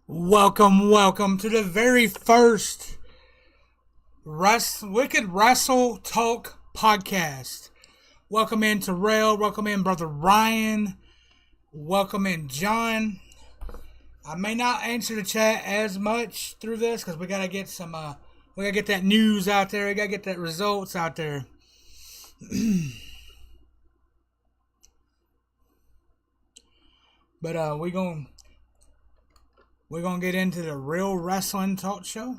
Welcome to the very first Wicked Wrestle Talk podcast. Welcome in Terrell, welcome in Brother Ryan, welcome in John. I may not answer the chat as much through this because we gotta get we gotta get that news out there, we gotta get that results out there. But we're gonna get into the real wrestling talk show.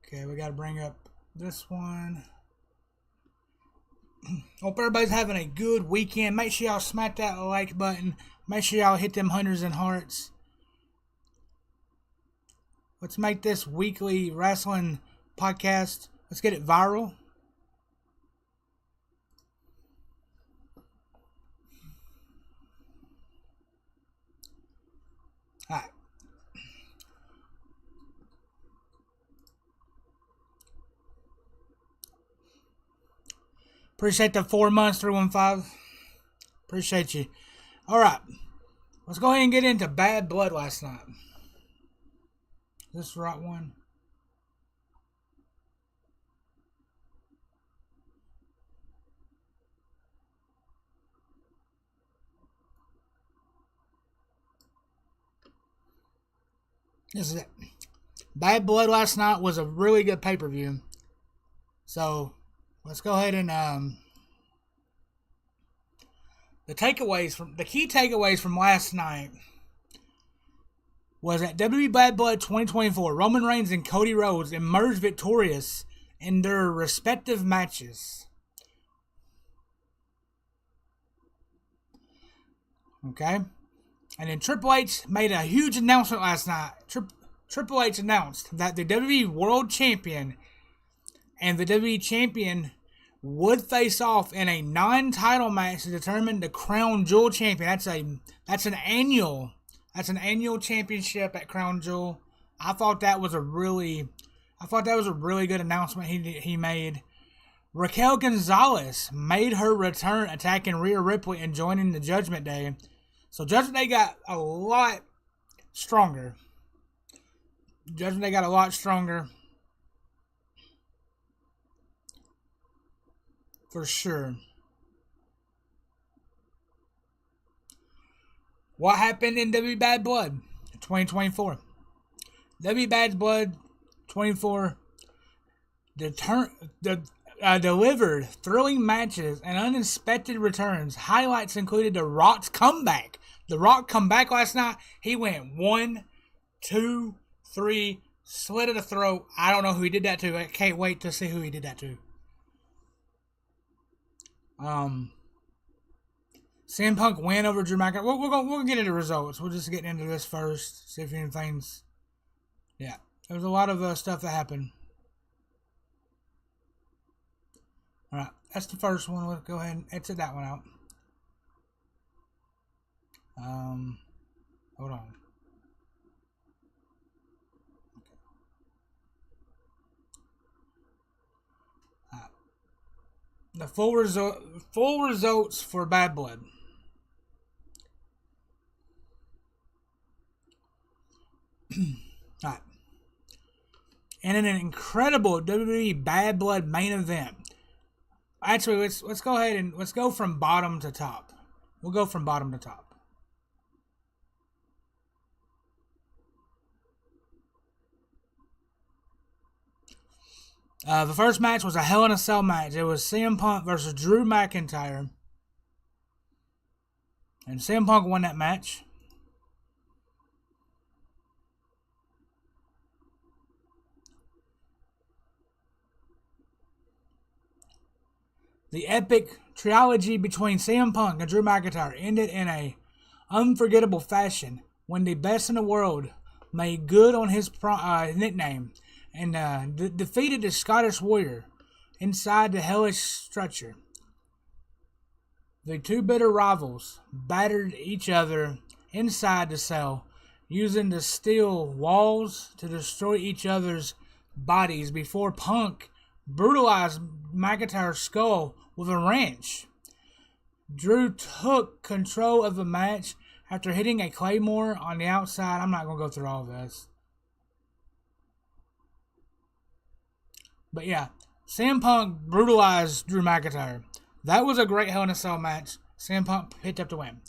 Okay, we gotta bring up this one. Hope everybody's having a good weekend. Make sure y'all smack that like button. Make sure y'all hit them hundreds and hearts. Let's make this weekly wrestling podcast. Let's get it viral. Alright. Appreciate the 4 months, 315. Appreciate you. Alright. Let's go ahead and get into Bad Blood last night. Is this the right one? This is it. Bad Blood last night was a really good pay-per-view. So, let's go ahead and the key takeaways from last night was that WWE Bad Blood 2024, Roman Reigns and Cody Rhodes emerged victorious in their respective matches. Okay? And then Triple H made a huge announcement last night. Triple H announced that the WWE World Champion and the WWE Champion would face off in a non-title match to determine the Crown Jewel Champion. That's an annual championship at Crown Jewel. I thought that was a really good announcement he made. Raquel Gonzalez made her return, attacking Rhea Ripley and joining the Judgment Day. So Judgment Day got a lot stronger. For sure. What happened in WWE Bad Blood 2024? WWE Bad Blood 24 delivered thrilling matches and unexpected returns. Highlights included The Rock's comeback. The Rock comeback last night. He went 1, 2, 3, slit at the throat. I don't know who he did that to. I can't wait to see who he did that to. CM Punk win over Drew McIntyre. We'll get into results. We'll just get into this first. See if anything's... Yeah. There was a lot of stuff that happened. Alright. That's the first one. We'll go ahead and exit that one out. Hold on. The full results for Bad Blood. Alright. And in an incredible WWE Bad Blood main event. Actually, let's go ahead and let's go from bottom to top. We'll go from bottom to top. The first match was a Hell in a Cell match. It was CM Punk versus Drew McIntyre. And CM Punk won that match. The epic trilogy between CM Punk and Drew McIntyre ended in a unforgettable fashion when the best in the world made good on his nickname and defeated the Scottish Warrior inside the hellish structure. The two bitter rivals battered each other inside the cell, using the steel walls to destroy each other's bodies before Punk brutalized McIntyre's skull with a wrench. Drew took control of the match after hitting a Claymore on the outside. I'm not going to go through all of this. But yeah, CM Punk brutalized Drew McIntyre. That was a great Hell in a Cell match. CM Punk picked up the win.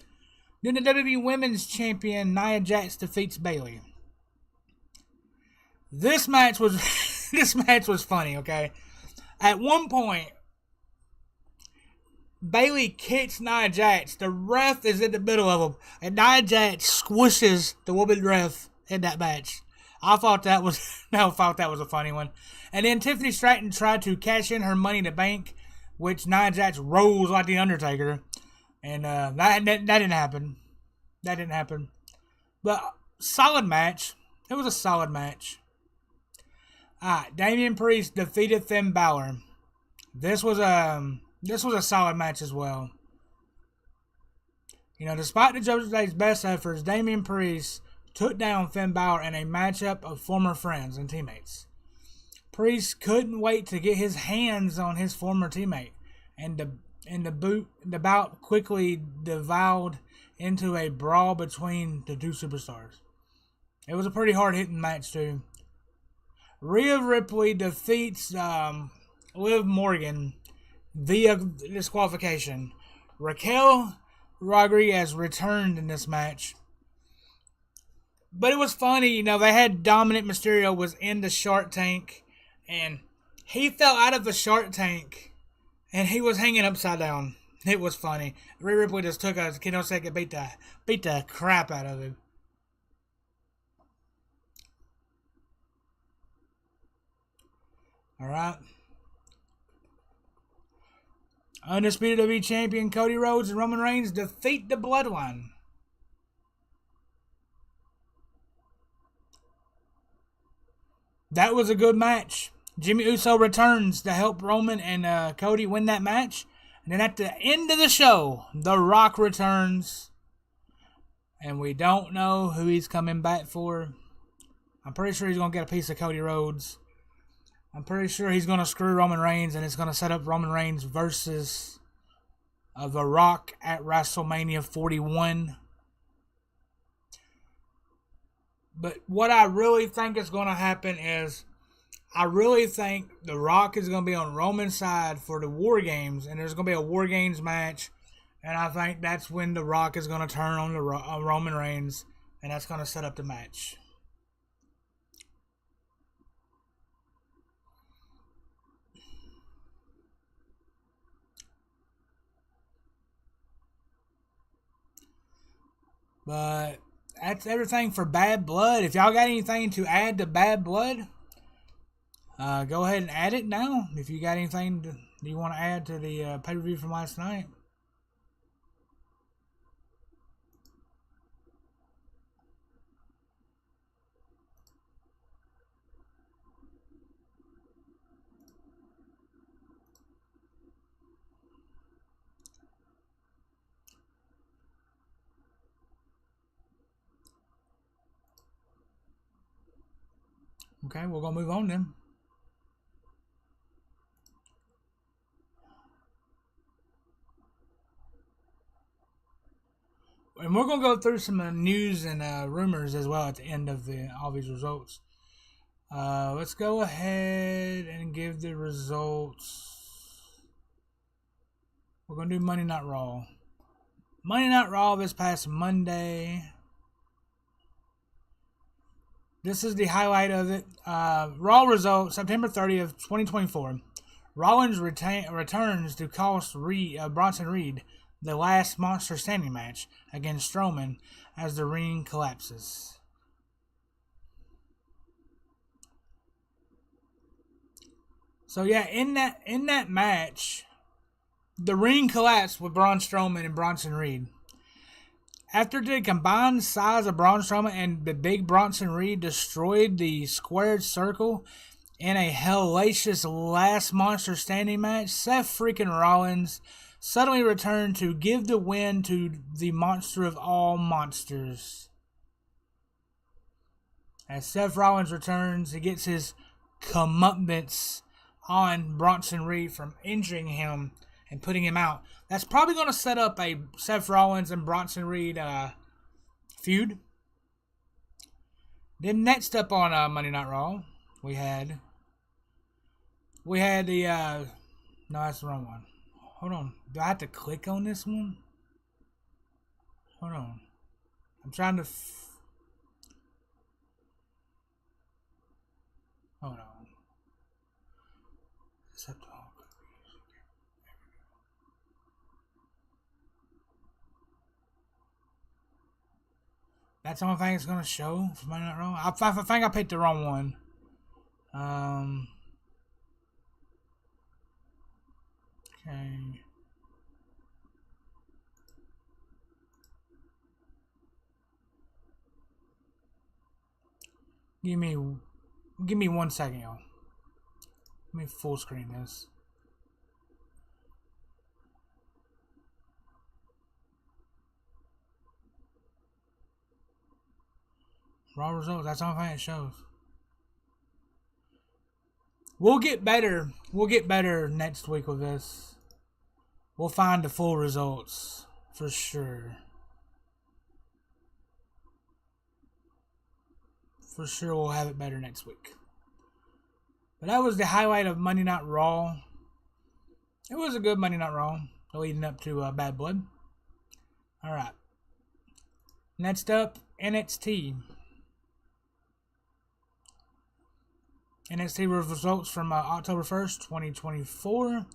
Then the WWE Women's Champion Nia Jax defeats Bayley. This match was funny, okay? At one point, Bayley kicks Nia Jax. The ref is in the middle of them, and Nia Jax squishes the woman ref in that match. I thought that was a funny one. And then Tiffany Stratton tried to cash in her Money in the Bank, which Nia Jax rolls like the Undertaker, and that didn't happen. That didn't happen. But solid match. It was a solid match. Damian Priest defeated Finn Balor. This was a solid match as well. You know, despite the Judgment Day's best efforts, Damian Priest took down Finn Balor in a matchup of former friends and teammates. Priest couldn't wait to get his hands on his former teammate, and the bout quickly devolved into a brawl between the two superstars. It was a pretty hard-hitting match, too. Rhea Ripley defeats Liv Morgan via disqualification. Raquel Rodriguez returned in this match. But it was funny, you know, they had Dominic Mysterio was in the Shark Tank, and he fell out of the Shark Tank, and he was hanging upside down. It was funny. Rhea Ripley just took a kendo stick and beat the crap out of him. Alright. Undisputed WWE Champion Cody Rhodes and Roman Reigns defeat the Bloodline. That was a good match. Jimmy Uso returns to help Roman and Cody win that match. And then at the end of the show, The Rock returns. And we don't know who he's coming back for. I'm pretty sure he's going to get a piece of Cody Rhodes. I'm pretty sure he's going to screw Roman Reigns, and it's going to set up Roman Reigns versus The Rock at WrestleMania 41. But what I really think is going to happen is I really think The Rock is going to be on Roman's side for the War Games, and there's going to be a War Games match, and I think that's when The Rock is going to turn on Roman Reigns, and that's going to set up the match. But that's everything for Bad Blood. If y'all got anything to add to Bad Blood, go ahead and add it now. If you got anything you want to add to the pay-per-view from last night. Okay, we're going to move on then. And we're going to go through some news and rumors as well at the end of all these results. Let's go ahead and give the results. We're going to do Monday Night Raw. Monday Night Raw this past Monday. This is the highlight of it. Raw results, September 30th, 2024. Rollins returns to cost Bronson Reed the last monster standing match against Strowman as the ring collapses. So yeah, in that match, the ring collapsed with Braun Strowman and Bronson Reed. After the combined size of Braun Strowman and the big Bronson Reed destroyed the squared circle in a hellacious last monster standing match, Seth freaking Rollins suddenly returned to give the win to the monster of all monsters. As Seth Rollins returns, he gets his comeuppance on Bronson Reed from injuring him and putting him out. That's probably going to set up a Seth Rollins and Bronson Reed feud. Then next up on Monday Night Raw, we had the no, that's the wrong one. Hold on, do I have to click on this one? Hold on, I'm trying to. Hold on. That's the only thing it's gonna show for Monday Night Raw. I think I picked the wrong one. Okay. Give me 1 second, y'all. Let me full screen this. Raw results. That's the only thing it shows. We'll get better. We'll get better next week with this. We'll find the full results for sure. For sure, we'll have it better next week. But that was the highlight of Monday Night Raw. It was a good Monday Night Raw leading up to Bad Blood. Alright. Next up, NXT. NXT results from October 1st, 2024.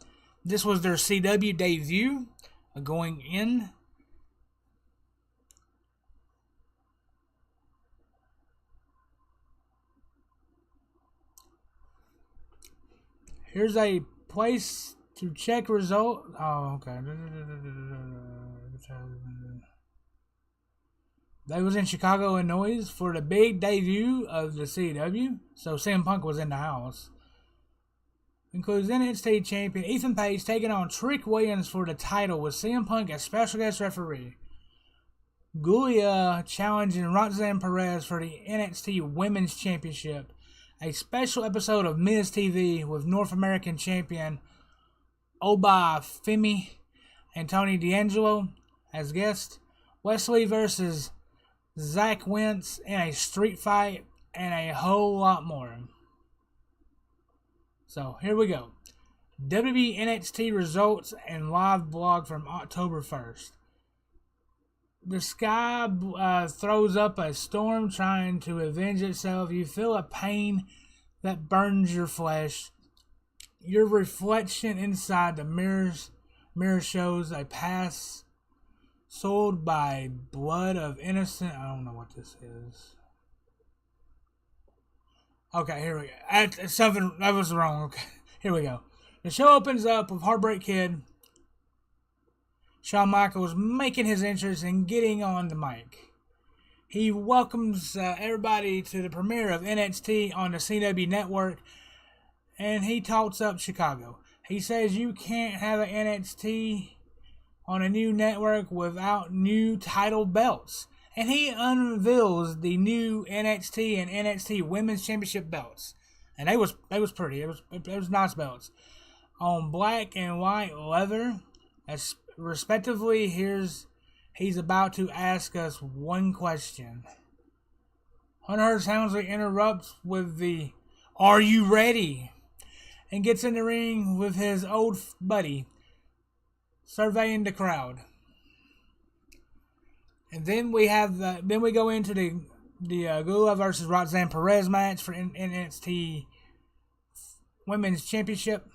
This was their CW debut going in. Here's a place to check result. Oh, okay. They was in Chicago, Illinois for the big debut of the CW. So CM Punk was in the house. Includes NXT champion Ethan Page taking on Trick Williams for the title with CM Punk as special guest referee. Giulia challenging Roxanne Perez for the NXT Women's Championship. A special episode of Miz TV with North American champion Oba Femi and Tony D'Angelo as guests. Wesley versus Zach Wentz in a street fight, and a whole lot more. So, here we go. WWE NXT results and live blog from October 1st. The sky throws up a storm trying to avenge itself. You feel a pain that burns your flesh. Your reflection inside the mirror shows a past soiled by blood of innocent. I don't know what this is. Okay, here we go. Something that was wrong. Okay, here we go. The show opens up with Heartbreak Kid, Shawn Michaels, making his entrance and getting on the mic. He welcomes everybody to the premiere of NXT on the CW network, and he talks up Chicago. He says you can't have an NXT on a new network without new title belts. And he unveils the new NXT and NXT Women's Championship belts. And they was pretty. It was nice belts. On black and white leather, as respectively. He's about to ask us one question. Hunter Townsley interrupts with the "Are you ready?" and gets in the ring with his old buddy, surveying the crowd. And then we go into the Gula versus Roxanne Perez match for NXT Women's Championship,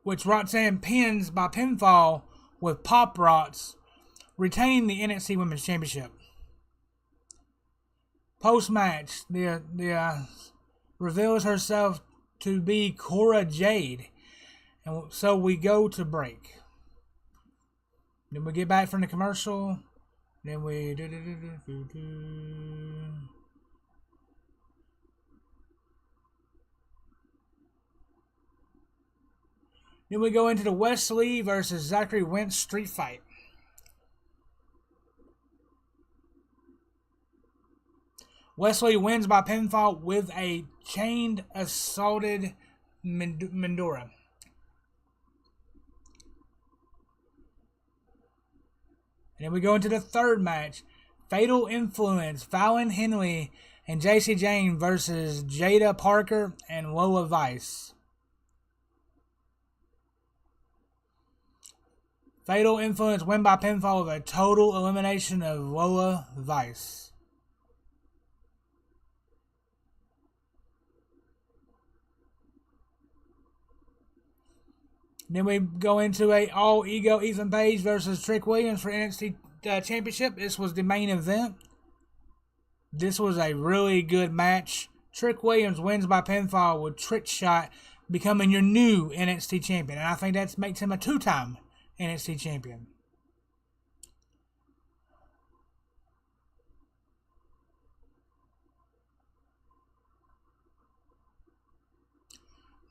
which Roxanne pins by pinfall with Pop Rocks, retaining the NXT Women's Championship. Post-match, the reveals herself to be Cora Jade, and so we go to break. Then we get back from the commercial. Then we Then we go into the Wesley versus Zachary Wentz street fight. Wesley wins by pinfall with a chained assaulted Mendora. And then we go into the third match. Fatal Influence, Fallon Henley and JC Jane versus Jada Parker and Lola Vice. Fatal Influence win by pinfall with a total elimination of Lola Vice. Then we go into a All Ego Ethan Page versus Trick Williams for NXT Championship. This was the main event. This was a really good match. Trick Williams wins by pinfall with Trick Shot becoming your new NXT champion. And I think that makes him a two-time NXT champion.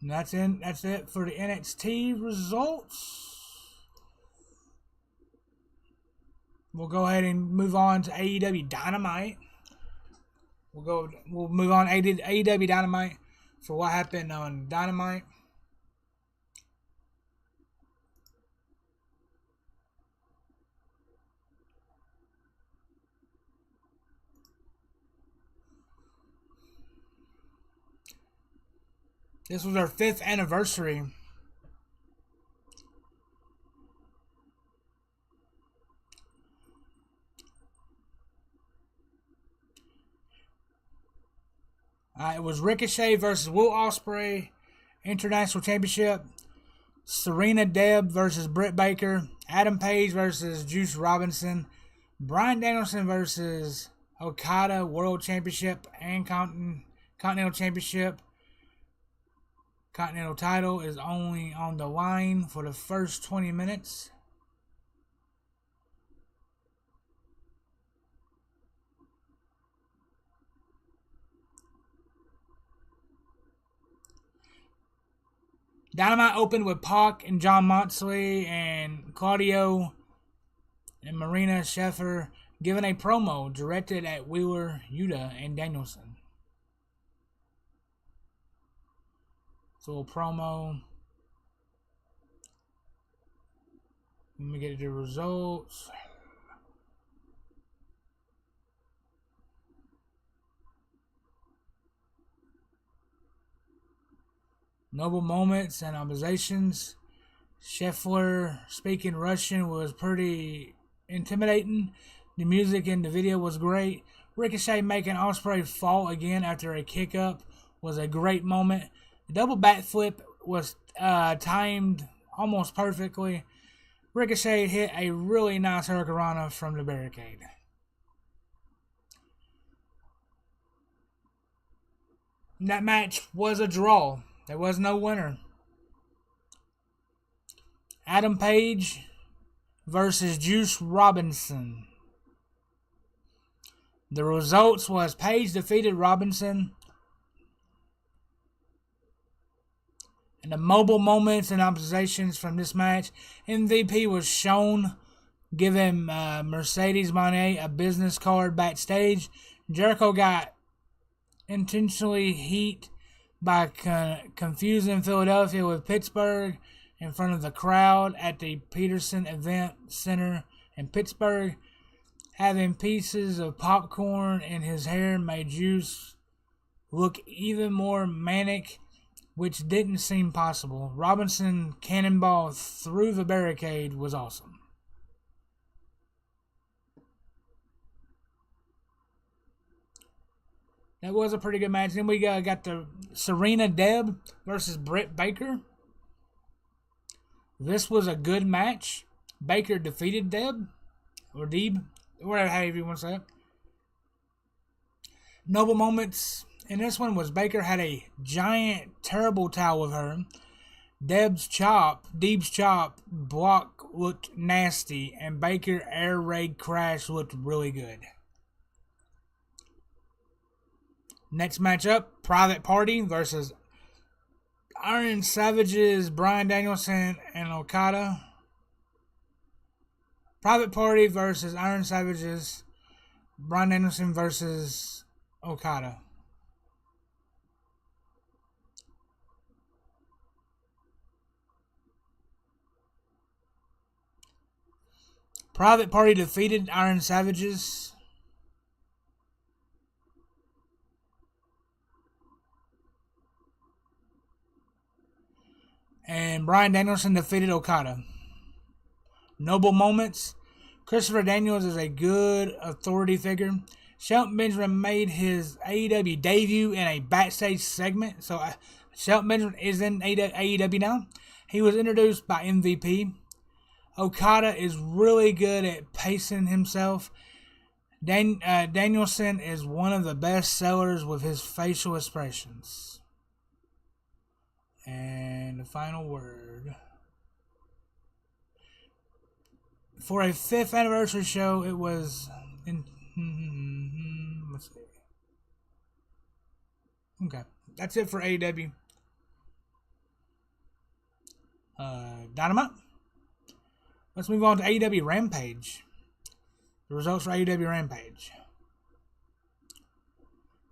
And that's it for the NXT results. We'll go ahead and move on to AEW Dynamite. We'll move on to AEW Dynamite for what happened on Dynamite. This was our 5th anniversary. It was Ricochet versus Will Ospreay, International Championship. Serena Deb versus Britt Baker. Adam Page versus Juice Robinson. Bryan Danielson versus Okada, World Championship and Continental Championship. Continental title is only on the line for the first 20 minutes. Dynamite opened with Pac and John Moxley and Claudio and Marina Shafir giving a promo directed at Wheeler, Yuta, and Danielson. So a promo. Let me get the results. Noble moments and observations. Scheffler speaking Russian was pretty intimidating. The music in the video was great. Ricochet making Ospreay fall again after a kick up was a great moment. The double backflip was timed almost perfectly. Ricochet hit a really nice hurricanrana from the barricade. And that match was a draw. There was no winner. Adam Page versus Juice Robinson. The results was Page defeated Robinson. And the mobile moments and observations from this match, MVP was shown giving Mercedes Moné a business card backstage. Jericho got intentionally heat by confusing Philadelphia with Pittsburgh in front of the crowd at the Peterson Event Center in Pittsburgh. Having pieces of popcorn in his hair made Juice look even more manic, which didn't seem possible. Robinson cannonball through the barricade was awesome. That was a pretty good match. Then we got the Serena Deb versus Britt Baker. This was a good match. Baker defeated Deb, or Deeb, whatever, however you want to say it. Noble moments in this one was Baker had a giant, terrible towel with her. Deeb's chop block looked nasty, and Baker air raid crash looked really good. Next matchup, Private Party versus Iron Savages, Bryan Danielson, and Okada. Private Party versus Iron Savages, Bryan Danielson versus Okada. Private Party defeated Iron Savages. And Bryan Danielson defeated Okada. Noble moments. Christopher Daniels is a good authority figure. Shelton Benjamin made his AEW debut in a backstage segment. So Shelton Benjamin is in AEW now. He was introduced by MVP. Okada is really good at pacing himself. Danielson is one of the best sellers with his facial expressions. And the final word. For a 5th anniversary show, it was let's see. Okay, that's it for AEW. Dynamite. Let's move on to AEW Rampage. The results for AEW Rampage.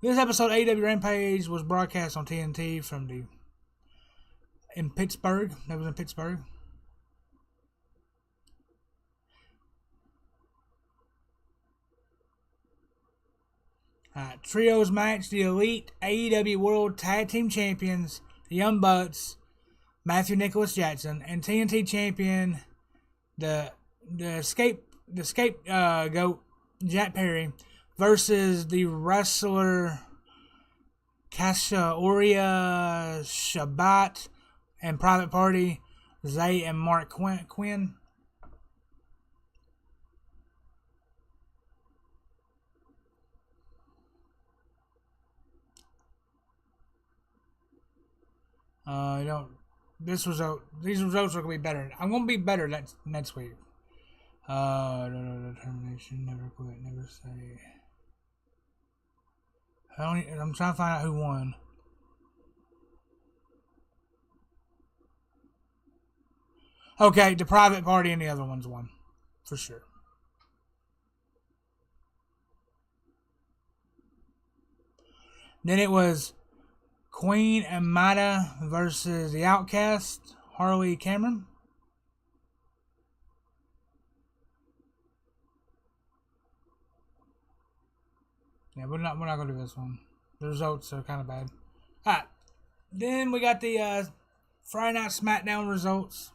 This episode, AEW Rampage, was broadcast on TNT in Pittsburgh. That was in Pittsburgh. Trios match: the Elite AEW World Tag Team Champions, the Young Bucks, Matthew Nicholas Jackson, and TNT Champion, the scapegoat Jack Perry, versus the wrestler Kasaoria Shabbat and Private Party, Zay and Mark Quinn. These results are gonna be better. I'm gonna be better next week. Determination, never quit, never say. I'm trying to find out who won. Okay, the Private Party and the other ones won, for sure. Then it was Queen Amada versus the Outcast, Harley Cameron. Yeah, we're not gonna do this one. The results are kind of bad. Alright. Then we got the Friday Night SmackDown results.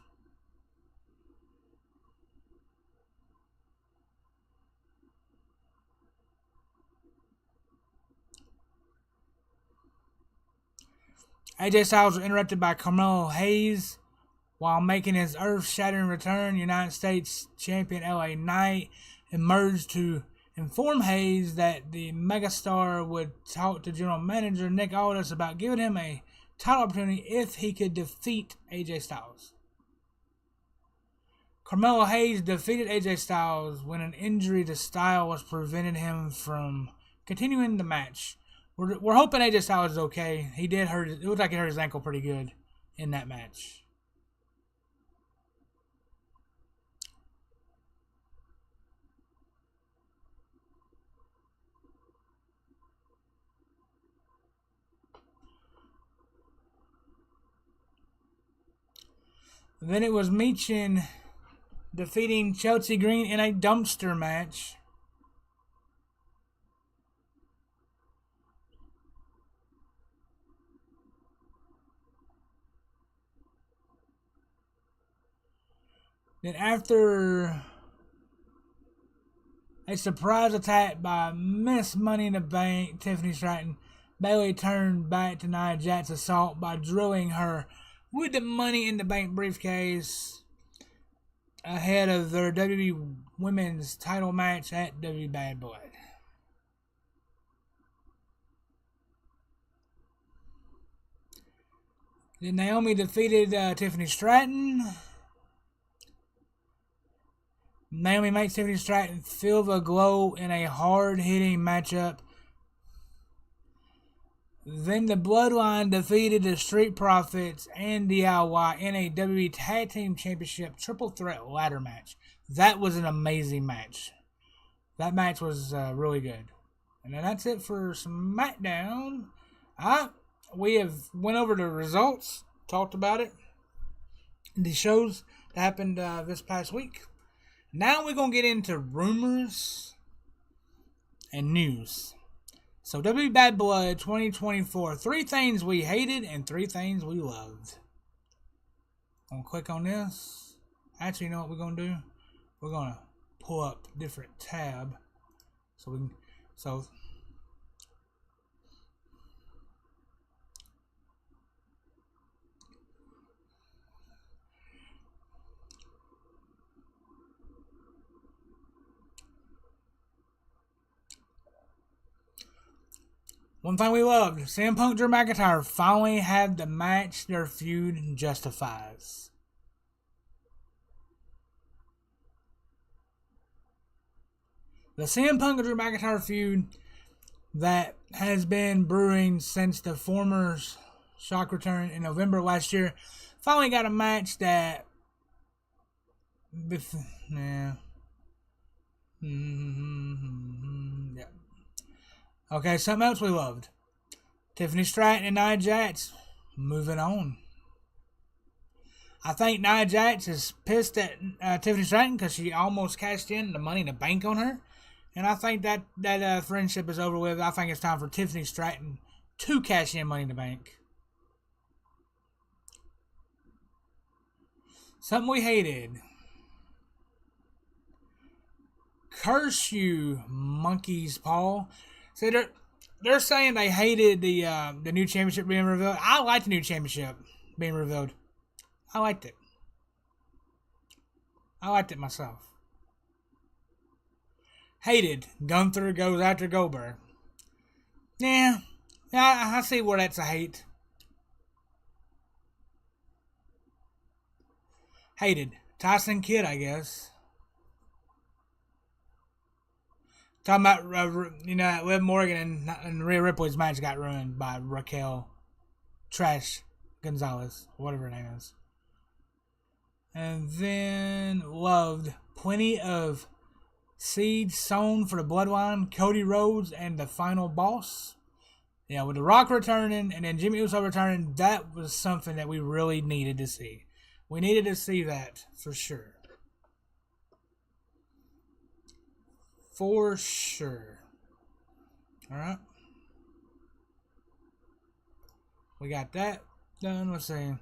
AJ Styles was interrupted by Carmelo Hayes while making his earth-shattering return. United States Champion LA Knight emerged to inform Hayes that the megastar would talk to General Manager Nick Aldis about giving him a title opportunity if he could defeat AJ Styles. Carmelo Hayes defeated AJ Styles when an injury to Styles prevented him from continuing the match. We're hoping AJ Styles is okay. He did hurt. It looked like he hurt his ankle pretty good in that match. Then it was Michin defeating Chelsea Green in a dumpster match. Then after a surprise attack by Miss Money in the Bank, Tiffany Stratton, Bayley turned back to Nia Jax's assault by drilling her with the Money in the Bank briefcase ahead of their WWE Women's title match at WWE Bad Blood. Then Naomi defeated Tiffany Stratton. Naomi makes Tiffany Stratton feel the glow in a hard-hitting matchup. Then the Bloodline defeated the Street Profits and DIY in a WWE Tag Team Championship Triple Threat ladder match. That was an amazing match. That match was really good. And then that's it for SmackDown. We have went over the results, talked about it, the shows that happened this past week. Now we're going to get into rumors and news. So WWE Bad Blood 2024. 3 things we hated and 3 things we loved. I'm going to click on this. Actually, you know what we're going to do? We're going to pull up a different tab. So one thing we loved, CM Punk Drew McIntyre finally had the match their feud justifies. The CM Punk and Drew McIntyre feud that has been brewing since the former Shock return in November last year finally got a match that... Yeah. Yeah. Okay, something else we loved. Tiffany Stratton and Nia Jax moving on. I think Nia Jax is pissed at Tiffany Stratton because she almost cashed in the Money in the Bank on her. And I think that friendship is over with. I think it's time for Tiffany Stratton to cash in Money in the Bank. Something we hated. Curse you, monkeys, Paul. See, they're saying they hated the new championship being revealed. I like the new championship being revealed. I liked it. I liked it myself. Hated. Gunther goes after Goldberg. Yeah, I see where that's a hate. Hated. Tyson Kidd, I guess. Talking about, Liv Morgan and Rhea Ripley's match got ruined by Raquel Trash Gonzalez, whatever her name is. And then loved plenty of seeds sown for the Bloodline, Cody Rhodes, and the final boss. Yeah, with The Rock returning and then Jimmy Uso returning, that was something that we really needed to see. We needed to see that for sure. For sure. Alright. We got that done. Let's see.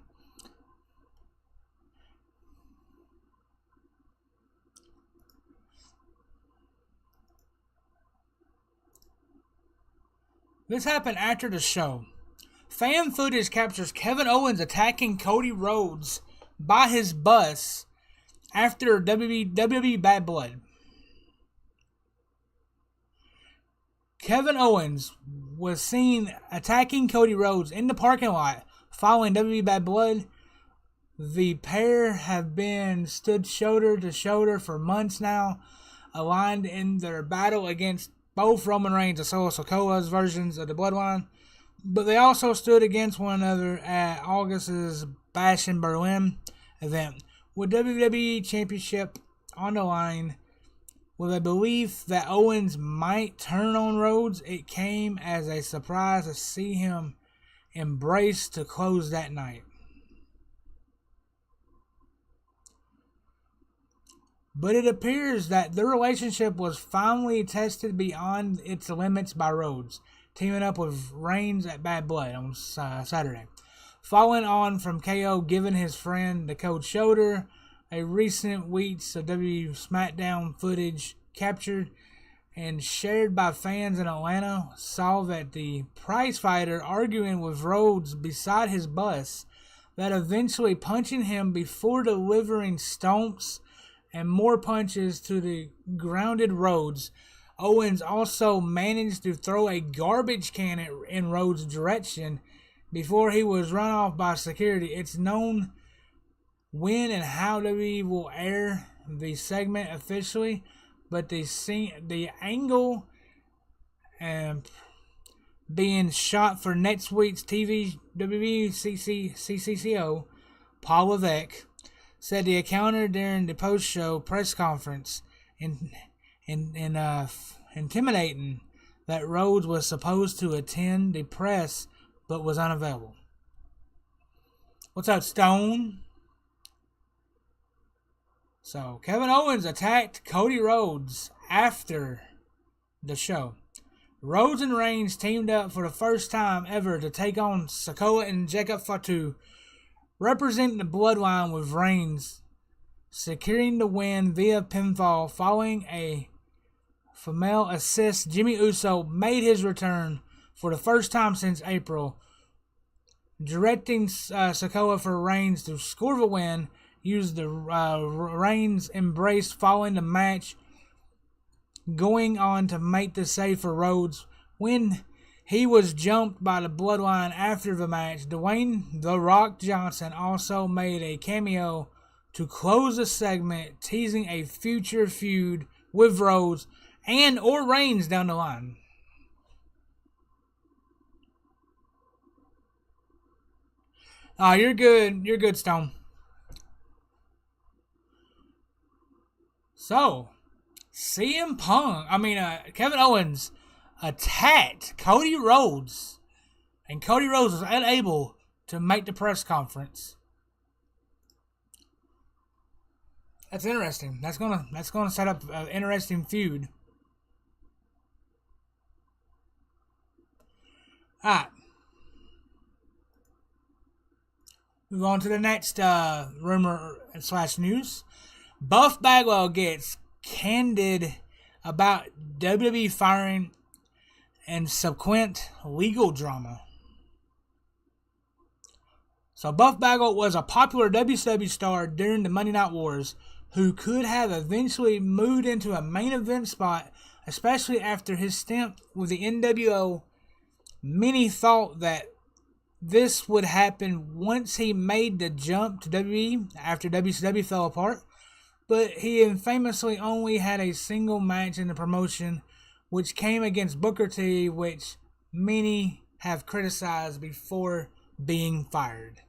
This happened after the show. Fan footage captures Kevin Owens attacking Cody Rhodes by his bus after WWE Bad Blood. Kevin Owens was seen attacking Cody Rhodes in the parking lot following WWE Bad Blood. The pair have been stood shoulder to shoulder for months now, aligned in their battle against both Roman Reigns and Solo Sikoa's versions of the Bloodline, but they also stood against one another at August's Bash in Berlin event. With WWE Championship on the line, with a belief that Owens might turn on Rhodes, it came as a surprise to see him embrace to close that night. But it appears that their relationship was finally tested beyond its limits by Rhodes, teaming up with Reigns at Bad Blood on Saturday. Following on from KO giving his friend the cold shoulder, a recent weeks of WWE SmackDown footage captured and shared by fans in Atlanta saw that the prize fighter arguing with Rhodes beside his bus, that eventually punching him before delivering stomps and more punches to the grounded Rhodes. Owens also managed to throw a garbage can in Rhodes' direction before he was run off by security. It's known when and how WWE will air the segment officially, but the angle being shot for next week's TV WWE CCCO, Paul Levesque, said the encounter during the post-show press conference intimidating that Rhodes was supposed to attend the press but was unavailable. What's up, Stone? So Kevin Owens attacked Cody Rhodes after the show. Rhodes and Reigns teamed up for the first time ever to take on Sikoa and Jacob Fatu, representing the bloodline, with Reigns securing the win via pinfall following a female assist. Jimmy Uso made his return for the first time since April, directing Sikoa for Reigns to score the win, used the Reigns embrace following the match, going on to make the save for Rhodes. When he was jumped by the bloodline after the match, Dwayne "The Rock" Johnson also made a cameo to close the segment, teasing a future feud with Rhodes and or Reigns down the line. You're good. You're good, Stone. So, Kevin Owens attacked Cody Rhodes, and Cody Rhodes was unable to make the press conference. That's interesting. That's gonna set up an interesting feud. Alright. Move on to the next rumor / news. Buff Bagwell gets candid about WWE firing and subsequent legal drama. So Buff Bagwell was a popular WCW star during the Monday Night Wars who could have eventually moved into a main event spot, especially after his stint with the NWO. Many thought that this would happen once he made the jump to WWE after WCW fell apart, but he famously only had a single match in the promotion, which came against Booker T, which many have criticized before being fired.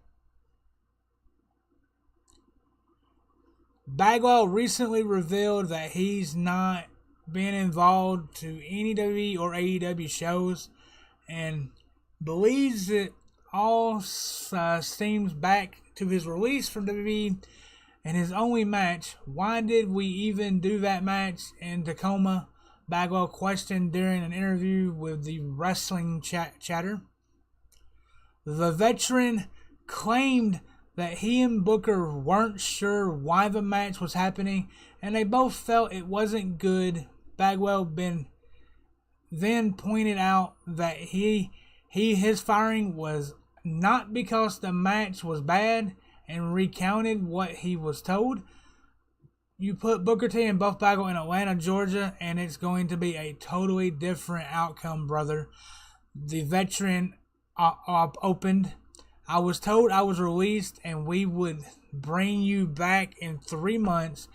Bagwell recently revealed that he's not been involved to any WWE or AEW shows and believes it all stems back to his release from WWE and his only match. Why did we even do that match in Tacoma? Bagwell questioned during an interview with the Wrestling Chatter. The veteran claimed that he and Booker weren't sure why the match was happening, and they both felt it wasn't good. Bagwell then pointed out that his firing was not because the match was bad, and recounted what he was told. You put Booker T and Buff Bagwell in Atlanta, Georgia, and it's going to be a totally different outcome, brother. The veteran opened. I was told I was released and we would bring you back in 3 months,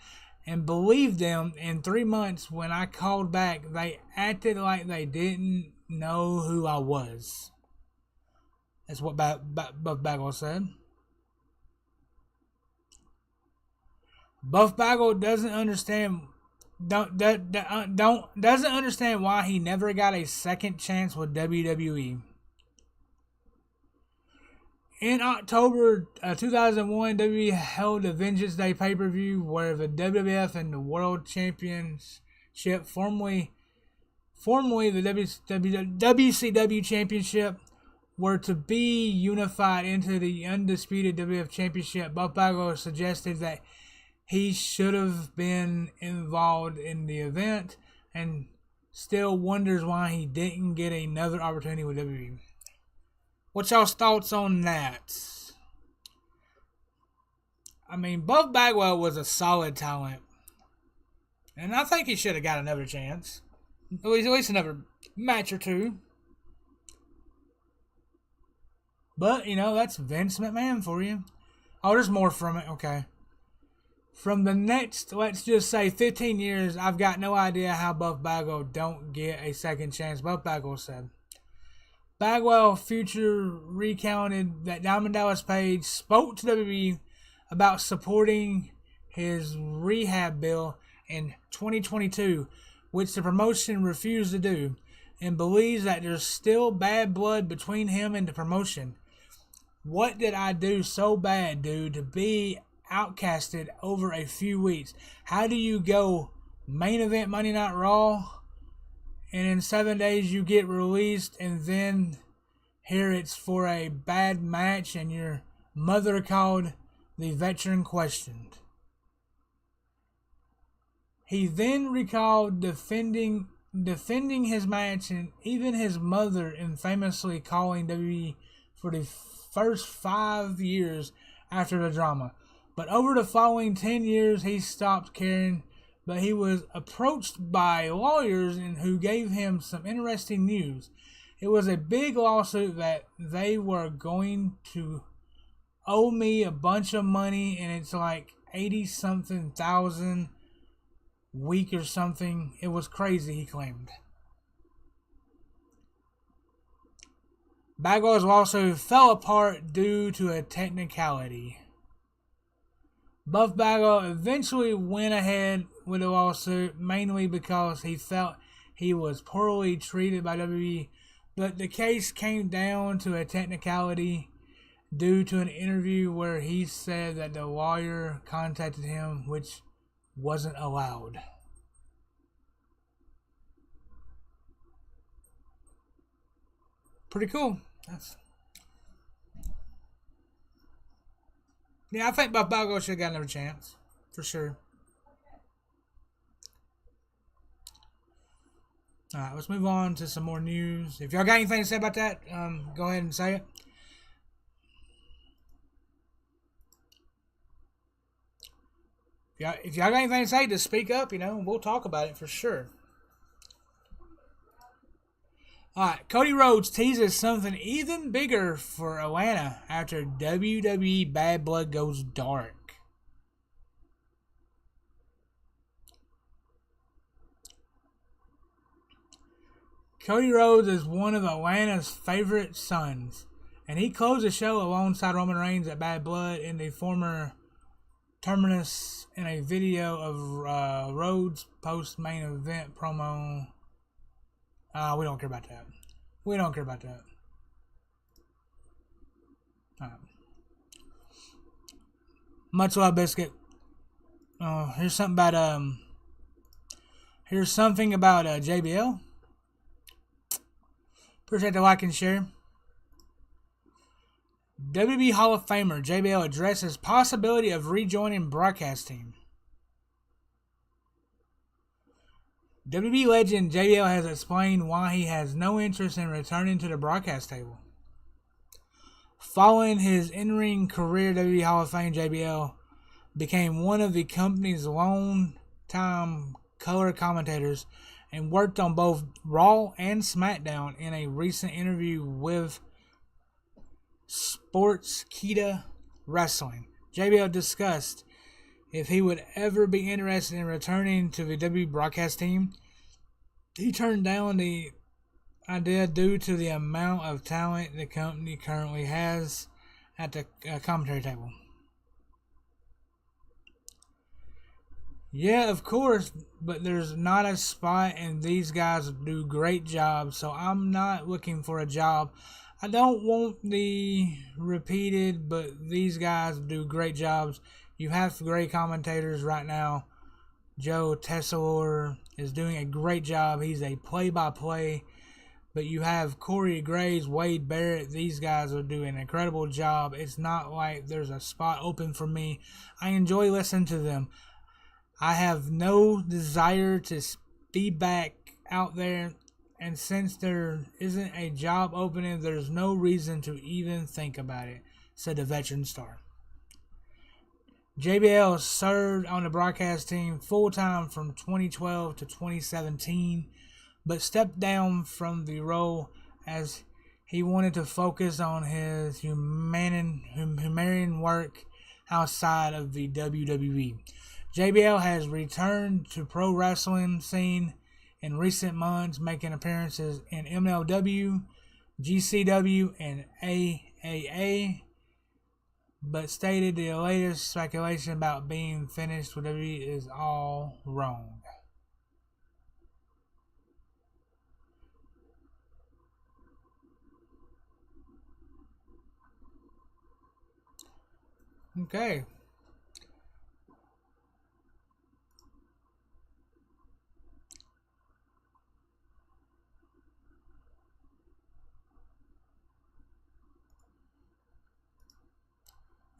and believed them. In 3 months, when I called back, they acted like they didn't know who I was. That's what Buff Bagwell said. Buff Bagwell doesn't understand why he never got a second chance with WWE. In October 2001, WWE held a Vengeance Day pay-per-view where the WWF and the World Championship, formerly the WCW Championship, were to be unified into the undisputed WWF Championship. Buff Bagwell suggested that he should have been involved in the event and still wonders why he didn't get another opportunity with WWE. What's y'all's thoughts on that? I mean, Buff Bagwell was a solid talent, and I think he should have got another chance. At least another match or two. But, that's Vince McMahon for you. Oh, there's more from it. Okay. From the next, let's just say 15 years, I've got no idea how Buff Bagwell don't get a second chance. Buff Bagwell said. Bagwell future recounted that Diamond Dallas Page spoke to WWE about supporting his rehab bill in 2022, which the promotion refused to do, and believes that there's still bad blood between him and the promotion. What did I do so bad, dude, to be outcasted over a few weeks. How do you go main event Monday Night Raw, and in 7 days you get released, and then here it's for a bad match, and your mother called the veteran questioned? He then recalled defending his match, and even his mother infamously calling WWE for the first 5 years after the drama. But over the following 10 years, he stopped caring. But he was approached by lawyers and who gave him some interesting news. It was a big lawsuit that they were going to owe me a bunch of money, and it's like 80-something thousand week or something. It was crazy, he claimed. Bagwell's lawsuit fell apart due to a technicality. Buff Bagwell eventually went ahead with the lawsuit, mainly because he felt he was poorly treated by WWE, but the case came down to a technicality due to an interview where he said that the lawyer contacted him, which wasn't allowed. Pretty cool. Yeah, I think Buff Bagwell should have got another chance. For sure. Alright, let's move on to some more news. If y'all got anything to say about that, go ahead and say it. If y'all got anything to say, just speak up, we'll talk about it for sure. Alright, Cody Rhodes teases something even bigger for Atlanta after WWE Bad Blood goes dark. Cody Rhodes is one of Atlanta's favorite sons, and he closed the show alongside Roman Reigns at Bad Blood in the former terminus in a video of Rhodes post-main event promo. We don't care about that. We don't care about that. Much love, Biscuit. Here's something about JBL. Appreciate the like and share. WWE Hall of Famer JBL addresses possibility of rejoining broadcast team. WWE legend JBL has explained why he has no interest in returning to the broadcast table. Following his in-ring career, WWE Hall of Fame JBL became one of the company's long-time color commentators and worked on both Raw and SmackDown. In a recent interview with Sportskeeda Wrestling, JBL discussed if he would ever be interested in returning to the WWE broadcast team. He turned down the idea due to the amount of talent the company currently has at the commentary table. Yeah, of course, but there's not a spot, and these guys do great jobs, so I'm not looking for a job. I don't want the repeated, but these guys do great jobs. You have great commentators right now. Joe Tessalor is doing a great job. He's a play-by-play. But you have Corey Graves, Wade Barrett. These guys are doing an incredible job. It's not like there's a spot open for me. I enjoy listening to them. I have no desire to be back out there. And since there isn't a job opening, there's no reason to even think about it, said the veteran star. JBL served on the broadcast team full-time from 2012 to 2017, but stepped down from the role as he wanted to focus on his humanitarian work outside of the WWE. JBL has returned to pro wrestling scene in recent months, making appearances in MLW, GCW, and AAA, but stated the latest speculation about being finished with WWE is all wrong. Okay.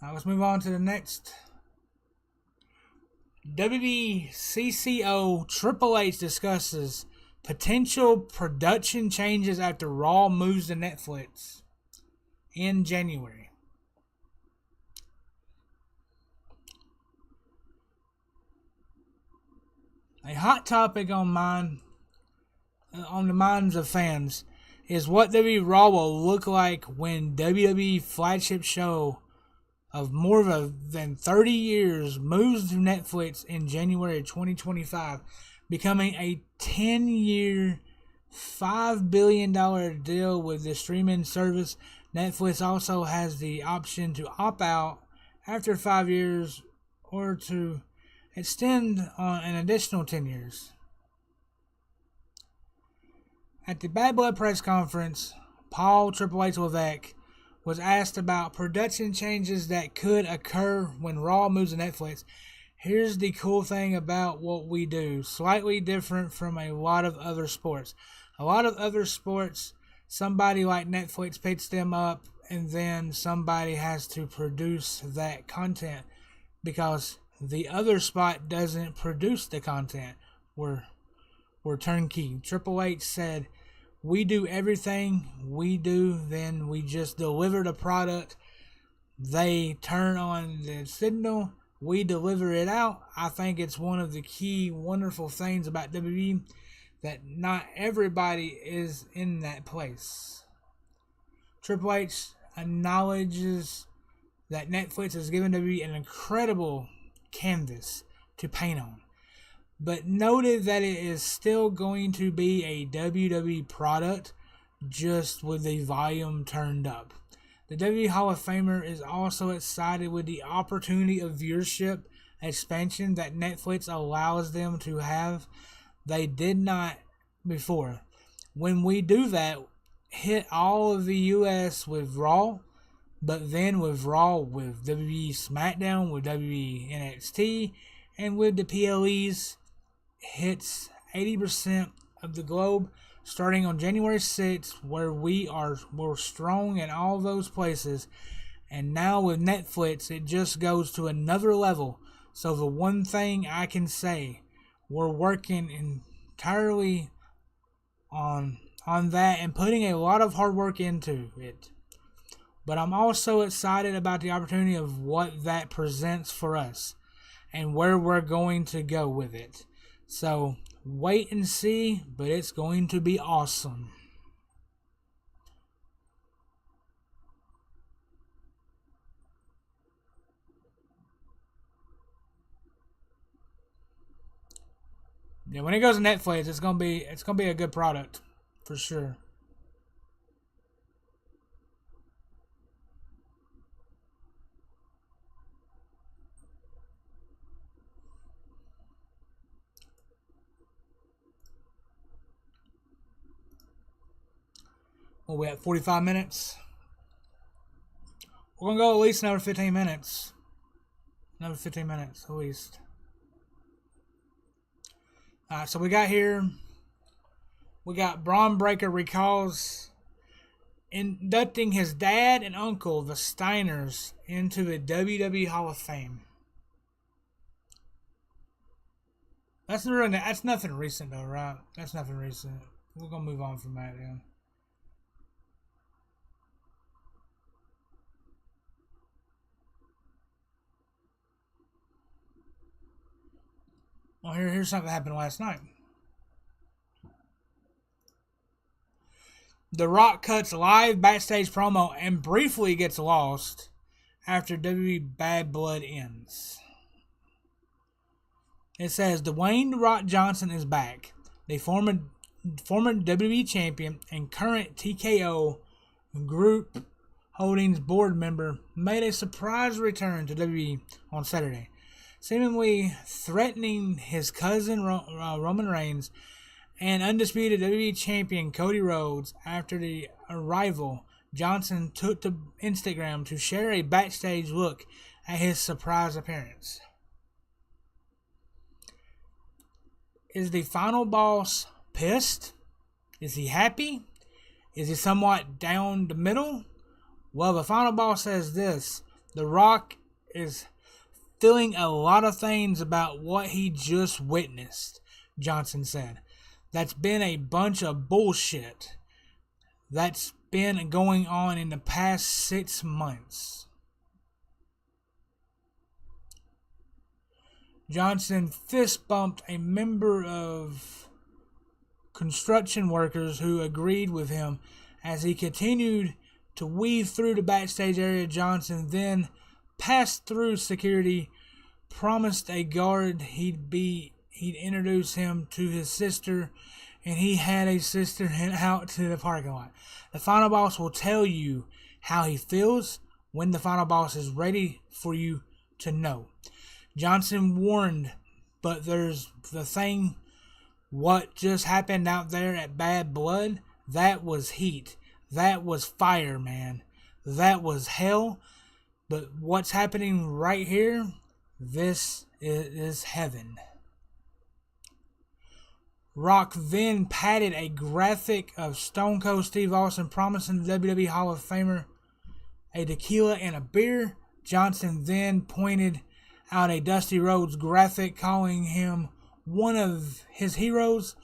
Now let's move on to the next. WBCCO Triple H discusses potential production changes after Raw moves to Netflix in January. A hot topic on the minds of fans is what WWE Raw will look like when WWE flagship show of more than 30 years moves to Netflix in January 2025, becoming a 10-year, $5 billion deal with the streaming service. Netflix also has the option to opt out after 5 years or to extend on an additional 10 years. At the Bad Blood press conference, Paul Triple H Levesque was asked about production changes that could occur when Raw moves to Netflix. Here's the cool thing about what we do, slightly different from a lot of other sports. A lot of other sports, somebody like Netflix picks them up and then somebody has to produce that content because the other spot doesn't produce the content. We're turnkey. Triple H said, we do everything we do, then we just deliver the product. They turn on the signal, we deliver it out. I think it's one of the key wonderful things about WWE that not everybody is in that place. Triple H acknowledges that Netflix has given WWE an incredible canvas to paint on, but noted that it is still going to be a WWE product, just with the volume turned up. The WWE Hall of Famer is also excited with the opportunity of viewership expansion that Netflix allows them to have. They did not before. When we do that, hit all of the US with Raw, but then with Raw, with WWE SmackDown, with WWE NXT, and with the PLEs, hits 80% of the globe starting on January 6th, where we're strong in all those places. And now with Netflix, it just goes to another level. So the one thing I can say, we're working entirely on that and putting a lot of hard work into it. But I'm also excited about the opportunity of what that presents for us and where we're going to go with it. So wait and see, but it's going to be awesome. Yeah, when it goes to Netflix, it's gonna be a good product for sure. Well, we at 45 minutes. We're gonna go at least another 15 minutes. Another 15 minutes at least. Alright, so we got Braun Breaker recalls inducting his dad and uncle, the Steiners, into the WWE Hall of Fame. That's nothing recent though, right? That's nothing recent. We're gonna move on from that then. Well, here's something that happened last night. The Rock cuts live backstage promo and briefly gets lost after WWE Bad Blood ends. It says Dwayne "The Rock" Johnson is back. The former WWE champion and current TKO Group Holdings board member made a surprise return to WWE on Saturday, seemingly threatening his cousin Roman Reigns and undisputed WWE champion Cody Rhodes. After the arrival, Johnson took to Instagram to share a backstage look at his surprise appearance. Is the final boss pissed? Is he happy? Is he somewhat down the middle? Well, the final boss says this: The Rock is feeling a lot of things about what he just witnessed, Johnson said. That's been a bunch of bullshit. That's been going on in the past 6 months. Johnson fist bumped a member of construction workers who agreed with him as he continued to weave through the backstage area. Johnson then passed through security, promised a guard he'd introduce him to his sister, and he had a sister head out to the parking lot. The final boss will tell you how he feels when the final boss is ready for you to know. Johnson warned, but there's the thing, what just happened out there at Bad Blood, that was heat. That was fire, man. That was hell. But what's happening right here, this is heaven. Rock then patted a graphic of Stone Cold Steve Austin promising the WWE Hall of Famer a tequila and a beer. Johnson then pointed out a Dusty Rhodes graphic calling him one of his heroes.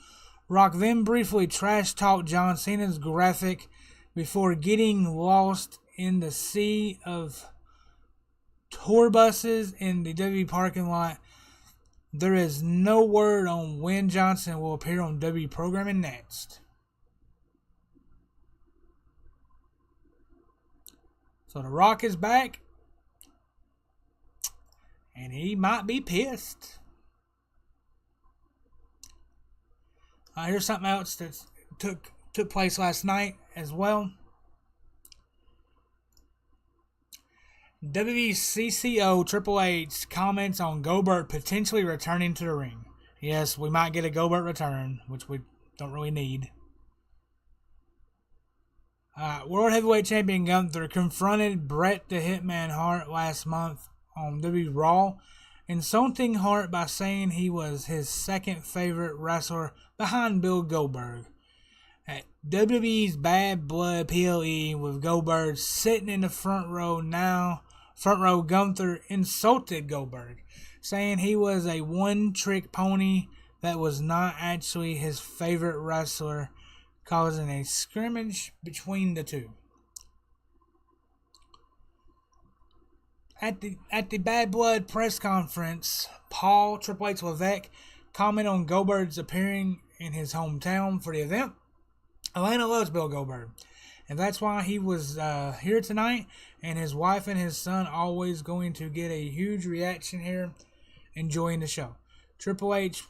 Rock then briefly trash-talked John Cena's graphic before getting lost in the sea of tour buses in the WWE parking lot. There is no word on when Johnson will appear on WWE programming next. So The Rock is back, and he might be pissed. Here's something else that took place last night as well. WWE CCO Triple H comments on Goldberg potentially returning to the ring. Yes, we might get a Goldberg return, which we don't really need. World Heavyweight Champion Gunther confronted Bret the Hitman Hart last month on WWE Raw, insulting Hart by saying he was his second favorite wrestler behind Bill Goldberg. At WWE's Bad Blood PLE with Goldberg sitting in the front row, Gunther insulted Goldberg, saying he was a one-trick pony that was not actually his favorite wrestler, causing a scrimmage between the two. At the Bad Blood press conference, Paul Triple H Levesque commented on Goldberg's appearing in his hometown for the event. Atlanta loves Bill Goldberg, and that's why he was here tonight, and his wife and his son always going to get a huge reaction here, enjoying the show. Triple H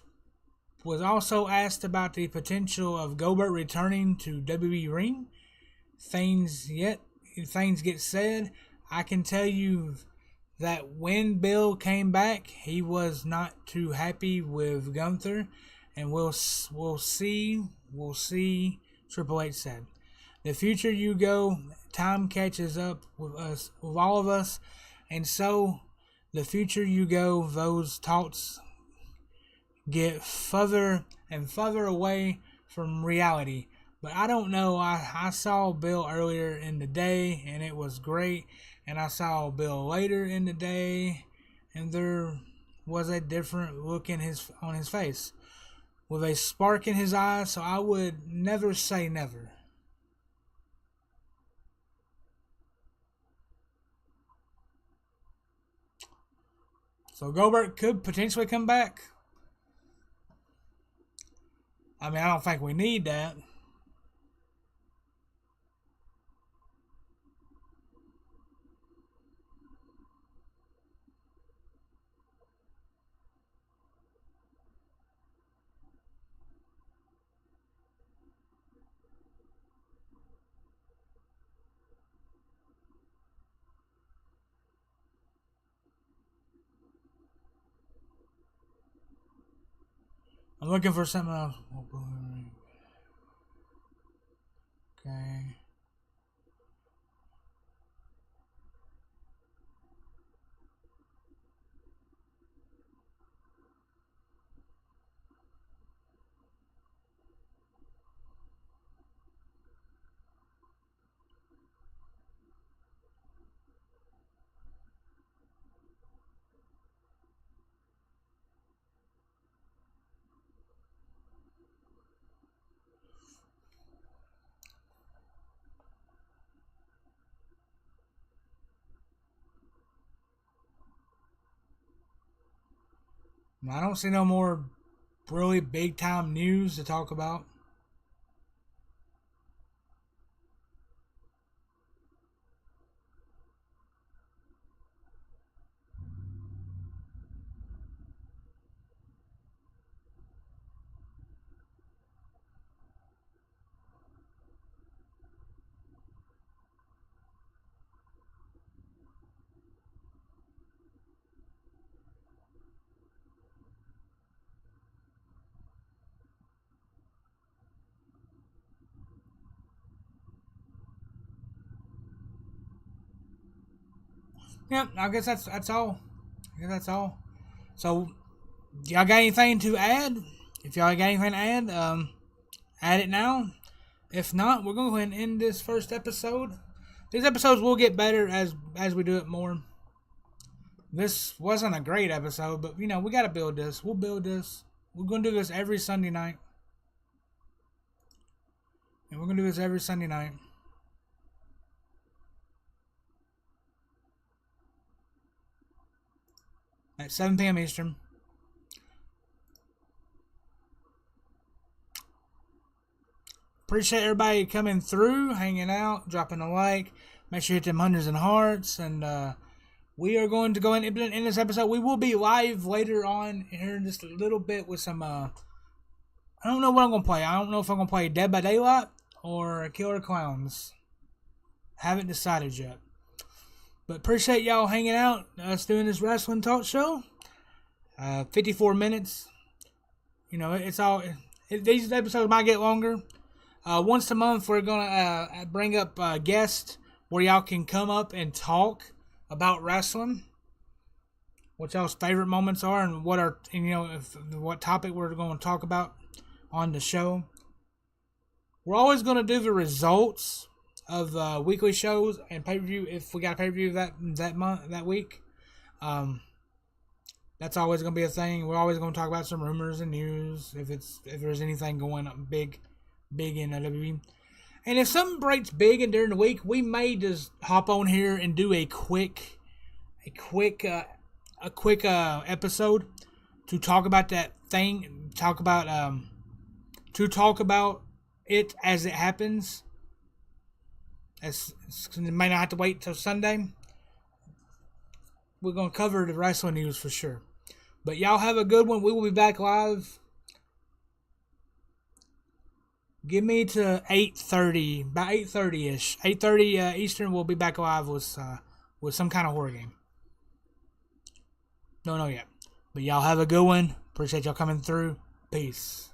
was also asked about the potential of Goldberg returning to WWE ring. Things get said. I can tell you that when Bill came back, he was not too happy with Gunther, and we'll see. Triple H said, "The future you go, time catches up with all of us, and so the future you go, those thoughts get further and further away from reality." But I don't know. I saw Bill earlier in the day, and it was great. And I saw Bill later in the day, and there was a different look on his face, with a spark in his eyes. So I would never say never. So Goldberg could potentially come back. I mean, I don't think we need that. I'm looking for something else. Okay. I don't see no more really big time news to talk about. Yep, I guess that's all. I guess that's all. So, y'all got anything to add? If y'all got anything to add, add it now. If not, we're gonna go ahead and end this first episode. These episodes will get better as we do it more. This wasn't a great episode, but we gotta build this. We'll build this. We're gonna do this every Sunday night. And we're gonna do this every Sunday night. At 7 p.m. Eastern. Appreciate everybody coming through, hanging out, dropping a like. Make sure you hit them hundreds and hearts. And we are going to go in this episode. We will be live later on here in just a little bit with some. I don't know what I'm going to play. I don't know if I'm going to play Dead by Daylight or Killer Clowns. Haven't decided yet. But appreciate y'all hanging out, us doing this wrestling talk show. 54 minutes. It's all. These episodes might get longer. Once a month, we're gonna bring up guests where y'all can come up and talk about wrestling. What y'all's favorite moments are, and what topic we're going to talk about on the show. We're always going to do the results of weekly shows and pay-per-view if we got a pay-per-view that week. That's always going to be a thing. We're always going to talk about some rumors and news if there's anything going up big in WWE. And if something breaks big and during the week, we may just hop on here and do a quick episode to talk about that thing. Talk about it as it happens. You may not have to wait till Sunday. We're going to cover the wrestling news for sure. But y'all have a good one. We will be back live. Give me to 8:30, about 8:30ish. 8:30 Eastern, we'll be back live with some kind of horror game. Don't know yet. But y'all have a good one. Appreciate y'all coming through. Peace.